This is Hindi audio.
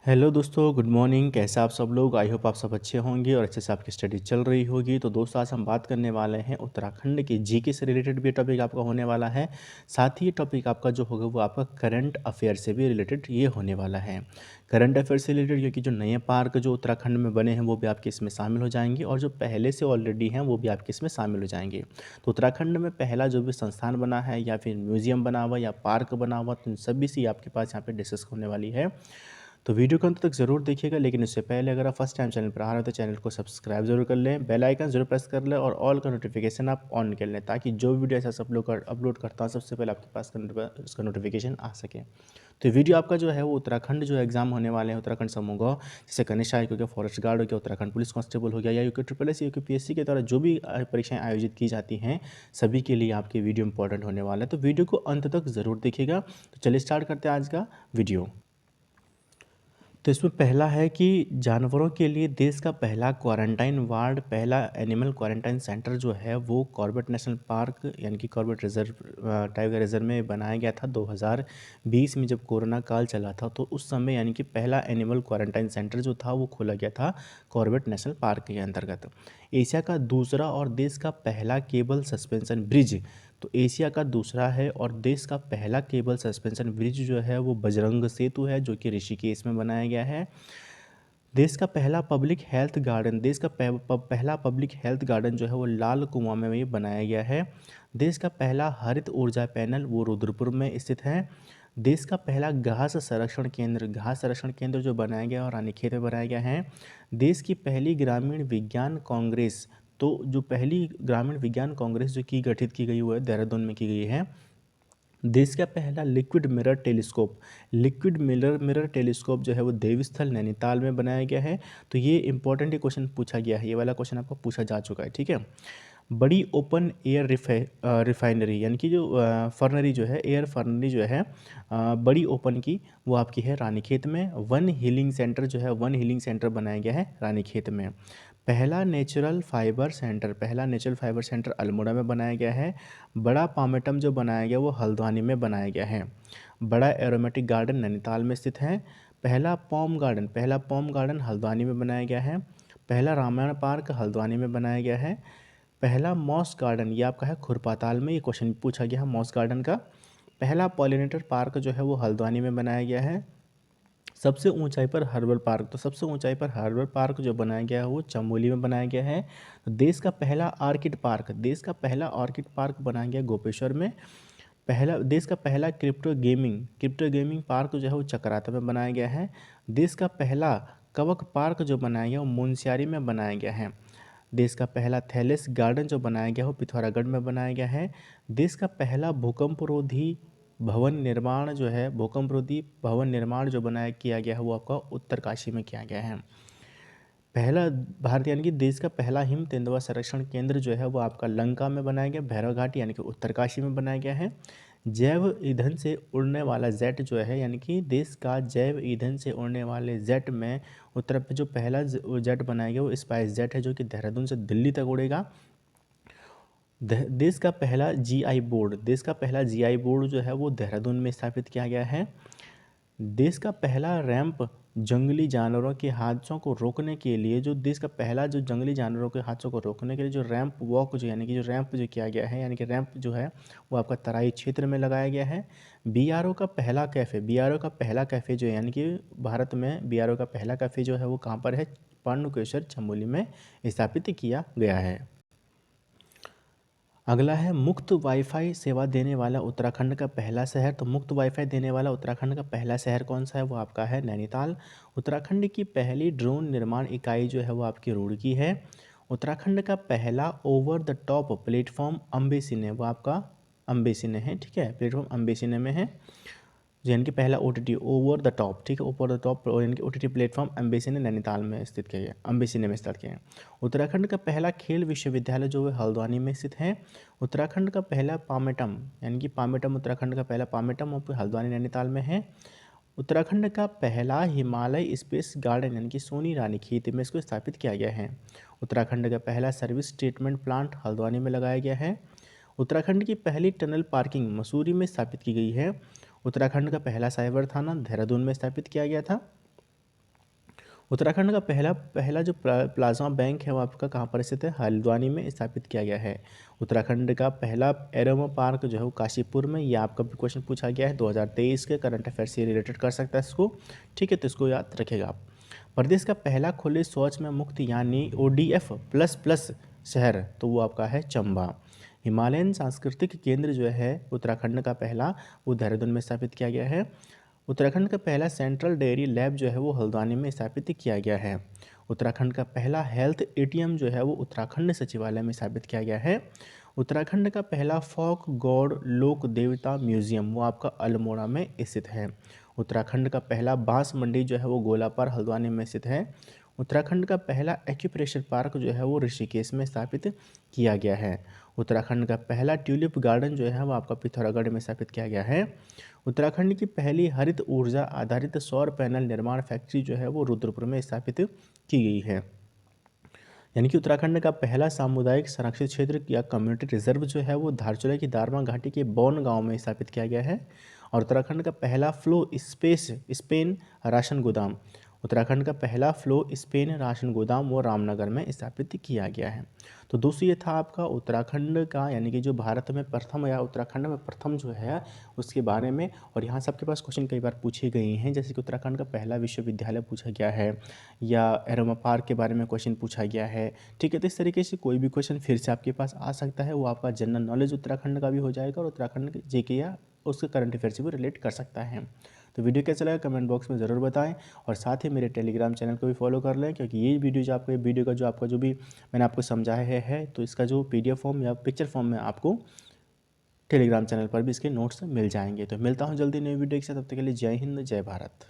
हेलो दोस्तों, गुड मॉर्निंग। कैसे आप सब लोग? आई होप आप सब अच्छे होंगे और अच्छे से आपकी स्टडी चल रही होगी। तो दोस्तों, आज हम बात करने वाले हैं उत्तराखंड के जीके से रिलेटेड भी टॉपिक आपका होने वाला है। साथ ही ये टॉपिक आपका जो होगा वो आपका करंट अफेयर से भी रिलेटेड ये होने वाला है। करंट अफेयर से रिलेटेड क्योंकि जो नए पार्क जो उत्तराखंड में बने हैं वो भी आपके इसमें शामिल हो जाएंगे और जो पहले से ऑलरेडी हैं वो भी आपके इसमें शामिल हो जाएंगे। तो उत्तराखंड में पहला जो भी संस्थान बना है या फिर म्यूजियम बना हुआ या पार्क बना हुआ, तो इन सभी से आपके पास यहाँ पे डिस्कस होने वाली है। तो वीडियो को अंत तक ज़रूर देखिएगा, लेकिन उससे पहले अगर आप फर्स्ट टाइम चैनल पर आ रहे हो तो चैनल को सब्सक्राइब जरूर कर लें, बेल आइकन जरूर प्रेस कर लें और ऑल का नोटिफिकेशन आप ऑन कर लें, ताकि जो वीडियो ऐसा सब लोग अपलोड करता हूँ सबसे पहले आपके पास उसका नोटिफिकेशन आ सके। तो वीडियो आपका जो है वो उत्तराखंड जो एग्जाम होने वाले हैं, उत्तराखंड समूह जैसे कनिष्ठ आयोग हो गया, फॉरेस्ट गार्ड हो गया, उत्तराखंड पुलिस कांस्टेबल हो गया, या यूके ट्रिपल एस यूपीएससी के द्वारा जो भी परीक्षाएं आयोजित की जाती हैं, सभी के लिए आपके वीडियो इंपॉर्टेंट होने वाला है। तो वीडियो को अंत तक ज़रूर देखिएगा। तो चलिए स्टार्ट करते हैं आज का वीडियो। तो इसमें पहला है कि जानवरों के लिए देश का पहला क्वारंटाइन वार्ड, पहला एनिमल क्वारंटाइन सेंटर जो है वो कॉर्बेट नेशनल पार्क यानी कि कॉर्बेट रिजर्व, टाइगर रिजर्व में बनाया गया था 2020 में, जब कोरोना काल चला था। तो उस समय यानी कि पहला एनिमल क्वारंटाइन सेंटर जो था वो खोला गया था कॉर्बेट नेशनल पार्क के अंतर्गत। एशिया का दूसरा और देश का पहला केबल सस्पेंशन ब्रिज, तो एशिया का दूसरा है और देश का पहला केबल सस्पेंशन ब्रिज जो है वो बजरंग सेतु है, जो कि ऋषिकेश में बनाया गया है। देश का पहला पब्लिक हेल्थ गार्डन, देश का पहला पब्लिक हेल्थ गार्डन जो है वो लाल कुआं में ये बनाया गया है। देश का पहला हरित ऊर्जा पैनल वो रुद्रपुर में स्थित है। देश का पहला घास संरक्षण केंद्र, घास संरक्षण केंद्र जो बनाया गया और रानीखेत में बनाया गया है। देश की पहली ग्रामीण विज्ञान कांग्रेस, तो जो पहली ग्रामीण विज्ञान कांग्रेस जो की गठित की गई वो है देहरादून में की गई है। देश का पहला liquid mirror telescope, liquid mirror telescope जो है वो देवस्थल नैनीताल में बनाया गया है। तो ये इंपॉर्टेंट क्वेश्चन पूछा गया है, ये वाला क्वेश्चन आपको पूछा जा चुका है, ठीक है। बड़ी ओपन एयर रिफाइनरी यानी कि जो फर्नरी जो है, एयर फर्नरी जो है बड़ी ओपन की, वो आपकी है रानीखेत में। वन हीलिंग सेंटर जो है, वन हीलिंग सेंटर बनाया गया है रानीखेत में। पहला नेचुरल फाइबर सेंटर, पहला नेचुरल फाइबर सेंटर अल्मोड़ा में बनाया गया है। बड़ा पामेटम जो बनाया गया वो हल्द्वानी में बनाया गया है। बड़ा एरोमेटिक गार्डन नैनीताल में स्थित है। पहला पॉम गार्डन हल्द्वानी में बनाया गया है। पहला रामायण पार्क हल्द्वानी में बनाया गया है। पहला मॉस गार्डन, ये आपका है खुरपाताल में, ये क्वेश्चन पूछा गया है मॉस गार्डन का। पहला पॉलिनेटर पार्क जो है वो हल्द्वानी में बनाया गया है। सबसे ऊंचाई पर हर्बल पार्क, तो सबसे ऊंचाई पर हर्बल पार्क जो बनाया गया है वो चमोली में बनाया गया है। तो देश का पहला ऑर्किड पार्क, देश का पहला ऑर्किड पार्क बनाया गया गोपेश्वर में। पहला देश का पहला क्रिप्टो गेमिंग पार्क जो है वो चकराता में बनाया गया है। देश का पहला कवक पार्क जो बनाया गया वो मुनस्यारी में बनाया गया है। देश का पहला थैलेस गार्डन जो बनाया गया हो पिथौरागढ़ में बनाया गया है। देश का पहला भूकंपरोधी भवन निर्माण जो है, भूकंपरोधी भवन निर्माण जो बनाया किया गया है वो आपका उत्तरकाशी में किया गया है। पहला भारत यानी कि देश का पहला हिम तेंदुआ संरक्षण केंद्र जो है वो आपका लंका में बनाया गया, भैरव घाटी यानी कि उत्तरकाशी में बनाया गया है। जैव ईंधन से उड़ने वाला जेट जो है, यानी कि देश का जैव ईंधन से उड़ने वाले जेट में उत्तर प्रदेश जो पहला जेट बनाया गया वो स्पाइस जेट है, जो कि देहरादून से दिल्ली तक उड़ेगा। देश का पहला जीआई बोर्ड, देश का पहला जीआई बोर्ड जो है वो देहरादून में स्थापित किया गया है। देश का पहला रैंप जंगली जानवरों के हादसों को रोकने के लिए, जो देश का पहला जो जंगली जानवरों के हादसों को रोकने के लिए जो रैंप वॉक जो यानी कि जो रैंप जो किया गया है, यानी कि रैंप जो है वो आपका तराई क्षेत्र में लगाया गया है। बीआरओ का पहला कैफ़े, बीआरओ का पहला कैफ़े जो है यानी कि भारत में बीआरओ का पहला कैफ़े जो है वो कहाँ पर है, पांडुकेश्वर चमोली में स्थापित किया गया है। अगला है मुफ्त वाईफाई सेवा देने वाला उत्तराखंड का पहला शहर, तो मुफ्त वाईफाई देने वाला उत्तराखंड का पहला शहर कौन सा है, वो आपका है नैनीताल। उत्तराखंड की पहली ड्रोन निर्माण इकाई जो है वो आपकी रुड़की है। उत्तराखंड का पहला ओवर द टॉप प्लेटफॉर्म अम्बेसिने, वो आपका अम्बेसिने है, ठीक है, प्लेटफॉर्म अम्बेसिने में है। यानी कि पहला ओटीटी ओवर द टॉप, ठीक है, ऊपर द टॉप यानी कि ओटीटी प्लेटफॉर्म अम्बेसी ने नैनीताल में स्थित किया है, अम्बेसी ने में स्थित किया है। उत्तराखंड का पहला खेल विश्वविद्यालय जो है हल्द्वानी में स्थित है। उत्तराखंड का पहला पामेटम यानी कि पामेटम, उत्तराखंड का पहला पामेटम और हल्द्वानी नैनीताल में है। उत्तराखंड का पहला हिमालय स्पेस गार्डन यानी कि सोनी रानीखेत में इसको स्थापित किया गया है। उत्तराखंड का पहला सर्विस ट्रीटमेंट प्लांट हल्द्वानी में लगाया गया है। उत्तराखंड की पहली टनल पार्किंग मसूरी में स्थापित की गई है। उत्तराखंड का पहला साइबर थाना देहरादून में स्थापित किया गया था। उत्तराखंड का पहला पहला जो प्लाज्मा बैंक है वो आपका कहाँ पर स्थित है? हल्द्वानी में स्थापित किया गया है। उत्तराखंड का पहला एरोमा पार्क जो है वो काशीपुर में, ये आपका भी क्वेश्चन पूछा गया है 2023 के करंट अफेयर से रिलेटेड कर सकता है इसको, ठीक है, तो इसको याद रखेगा आप। प्रदेश का पहला खुले शौच में मुक्त यानी ODF प्लस प्लस शहर, तो वो आपका है चंबा। हिमालयन सांस्कृतिक केंद्र जो है उत्तराखंड का पहला, वो देहरादून में स्थापित किया गया है। उत्तराखंड का पहला सेंट्रल डेयरी लैब जो है वो हल्द्वानी में स्थापित किया गया है। उत्तराखंड का पहला हेल्थ ATM जो है वो उत्तराखंड सचिवालय में स्थापित किया गया है। उत्तराखंड का पहला फोक गॉड लोक देवता म्यूजियम वो आपका अल्मोड़ा में स्थित है। उत्तराखंड का पहला बांस मंडी जो है वो गोलापार हल्द्वानी में स्थित है। उत्तराखंड का पहला एक्यूप्रेशर पार्क जो है वो ऋषिकेश में स्थापित किया गया है। उत्तराखंड का पहला ट्यूलिप गार्डन जो है वो आपका पिथौरागढ़ में स्थापित किया गया है। उत्तराखंड की पहली हरित ऊर्जा आधारित सौर पैनल निर्माण फैक्ट्री जो है वो रुद्रपुर में स्थापित की गई है। यानी कि उत्तराखंड का पहला सामुदायिक संरक्षित क्षेत्र या कम्युनिटी रिजर्व जो है वो धारचूला की दारमा घाटी के बौन गांव में स्थापित किया गया है। और उत्तराखंड का पहला फ्लो स्पेन राशन गोदाम, उत्तराखंड का पहला फ्लो स्पेन राशन गोदाम वो रामनगर में स्थापित किया गया है। तो दोस्तों ये था आपका उत्तराखंड का, यानी कि जो भारत में प्रथम या उत्तराखंड में प्रथम जो है उसके बारे में। और यहाँ सबके पास क्वेश्चन कई बार पूछे गए हैं, जैसे कि उत्तराखंड का पहला विश्वविद्यालय पूछा गया है या एरोमा पार्क के बारे में क्वेश्चन पूछा गया है, ठीक है। तो इस तरीके से कोई भी क्वेश्चन फिर से आपके पास आ सकता है, वो आपका जनरल नॉलेज उत्तराखंड का भी हो जाएगा और उत्तराखंड के JK या उसके करंट अफेयर से भी रिलेट कर सकता है। तो वीडियो कैसा लगा कमेंट बॉक्स में ज़रूर बताएं और साथ ही मेरे टेलीग्राम चैनल को भी फॉलो कर लें, क्योंकि ये वीडियो जो आपको, ये वीडियो का जो आपका जो भी मैंने आपको समझाया है तो इसका जो PDF फॉर्म या पिक्चर फॉर्म में आपको टेलीग्राम चैनल पर भी इसके नोट्स मिल जाएंगे। तो मिलता हूँ जल्दी नई वीडियो के साथ, तब तक के लिए जय हिंद जय भारत।